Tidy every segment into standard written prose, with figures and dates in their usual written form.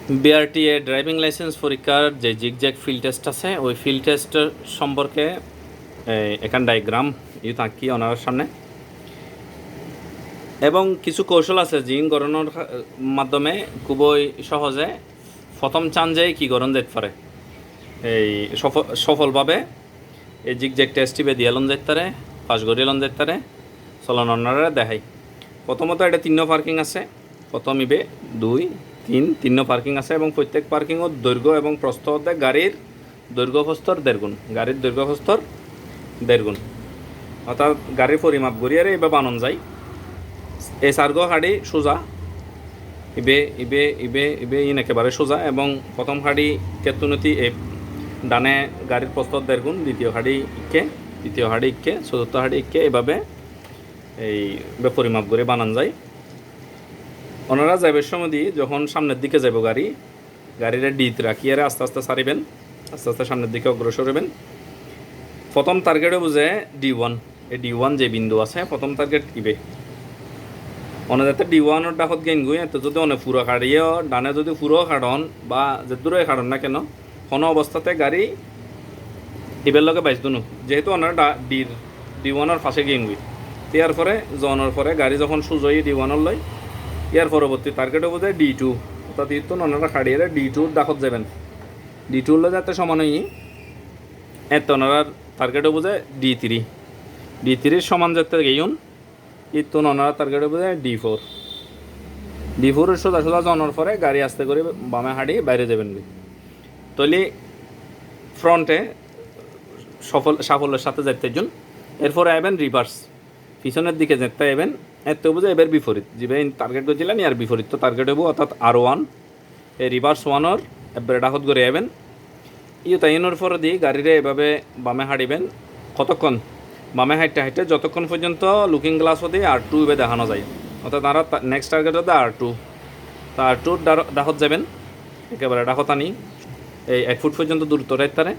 BRTA driving licence পরীক্ষার যে zigzag field test আছে ওই ফিল্ড টেস্টের সম্পর্কে এখান ডায়াগ্রাম থাকি ওনার সামনে এবং কিছু কৌশল আছে জিন গড়নের মাধ্যমে খুবই সহজে প্রথম চান্সেই কি গড়ন যেতে পারে এই সফলভাবে এই জিগজ্যাগ টেস্টটি দিয়ে লন যেতে পারে পাস গড়িয়ে লন যেতে পারে চলন ওনারা দেখাই। প্রথমত এটা 3 পার্কিং আছে, প্রথম ইবে 2 3 পার্কিং আছে এবং প্রত্যেক পার্কিংত দৈর্ঘ্য এবং প্রস্থ হতে গাড়ির দৈর্ঘ্য প্রস্থর 1.5 গুণ, গাড়ির দৈর্ঘ্য প্রস্থর 1.5 গুণ, অর্থাৎ গাড়ির পরিমাপ করিয়ে এবার বানান যায়। এই সার্গো হাড়ি সোজা ইবে ইবে ইবে ইবে একেবারে সোজা এবং প্রথম হাড়ি কেতুনতি এই ডানে গাড়ির প্রস্থ 1.5 গুণ, দ্বিতীয় হাড়ি ইকে, তৃতীয় হাড়ি ইকে, চতুর্থ হাড়ি ইকে, এভাবে এই পরিমাপ করে বানান যায়। ওনারা যাইবার সময় দিয়ে যখন সামনের দিকে যাব গাড়ির ডিতে রাখিয়ে আস্তে আস্তে সারিবেন, আস্তে আস্তে সামনের দিকে অগ্রসর হবেন। প্রথম টার্গেটে বুঝে D1, এই D1 যে বিন্দু আছে প্রথম টার্গেট ইবে অনে যাতে D1 ডাকত গেন গুই এত যদি অনেক পুরো কাড়িয়ে ডানে যদি পুরো কাড়ন বা যে দূরে কাড়ন না কেন কোনো অবস্থাতে গাড়ি ইবের লগে বাইশ দুনু, যেহেতু ওনার D1 ফাঁসে গেন গুই ইয়ার পরে জনের পরে গাড়ি যখন সুজয়ী D1 লয় ইয়ার পরবর্তী টার্গেটে বোঝায় D2, অর্থাৎ ইতো ওনারা কাড়িয়ে D2 ডাকত যাবেন। D2 যাতে সমান হই এত ওনার টার্গেটে বোঝায় D3 সমান যাতে গেইন ইতো ওনারা টার্গেটে বোঝায় D4 সোজা সোজা জনের পরে গাড়ি আস্তে করে বামে হাঁড়ি বাইরে যাবেন। তৈলি ফ্রন্টে সাফল্যের সাথে যেতে জন্য এরপরে আইবেন রিভার্স, পিছনের দিকে যেতে আইবেন এত বুঝে এবার বিপরীত যেভাবে টার্গেট করেছিলেন ইয়ার বিপরীত তো টার্গেট হবো, অর্থাৎ R1 এই রিভার্স 1 এবার ডাকত করে আইবেন। তাইনের পরে দিয়ে গাড়িরে এভাবে বামে হাঁড়িবেন কতক্ষণ বামে হাঁটতে যতক্ষণ পর্যন্ত লুকিং গ্লাস দিয়ে R2 এবার দেখানো যায়, অর্থাৎ তারা নেক্সট টার্গেট হতে R2, তা R2 ডাকত যাবেন একেবারে ডাকত আনি এই 1 ফুট পর্যন্ত দূরত্ব রাখতারে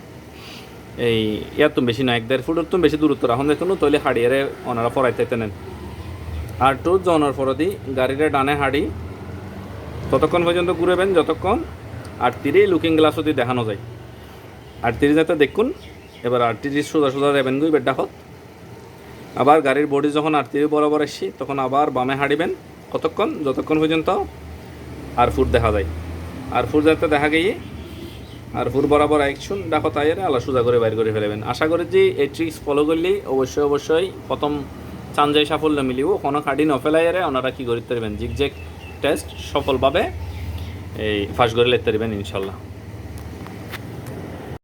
এই ইয়ার তো বেশি না 1-1.5 ফুটের তো বেশি দূরত্ব রাখুন দেখুন তৈলে হাঁড়িয়ে ওনারা ফরাইতে নেন। R2 জনের পরে দিয়ে গাড়িরে ডানে হাঁড়ি ততক্ষণ পর্যন্ত ঘুরেবেন যতক্ষণ R3 লুকিং গ্লাস দিয়ে দেখানো যায়। R3 যাতে দেখুন এবার R3 সোজা সোজা যাবেন গুই বেড ডাকত, আবার গাড়ির বডি যখন R3 বরাবর আসি তখন আবার বামে হাঁড়িবেন কতক্ষণ যতক্ষণ পর্যন্ত R4 দেখা যায়। R4 যাতে দেখা গিয়ে R4 বরাবর একশন ডাকত আইয়ে আল্লাহ সোজা করে বাইর করে ফেলবেন। আশা করি যে এই ট্রিক্স ফলো করলে অবশ্যই প্রথম চান্সে সাফল্য মিলিব, কোনো কাটি নফেলাইয়ারে ওনারা কী করতে পারবেন জিগজ্যাগ টেস্ট সফলভাবে এই ফাঁস করে লেতে পারবেন ইনশাল্লাহ।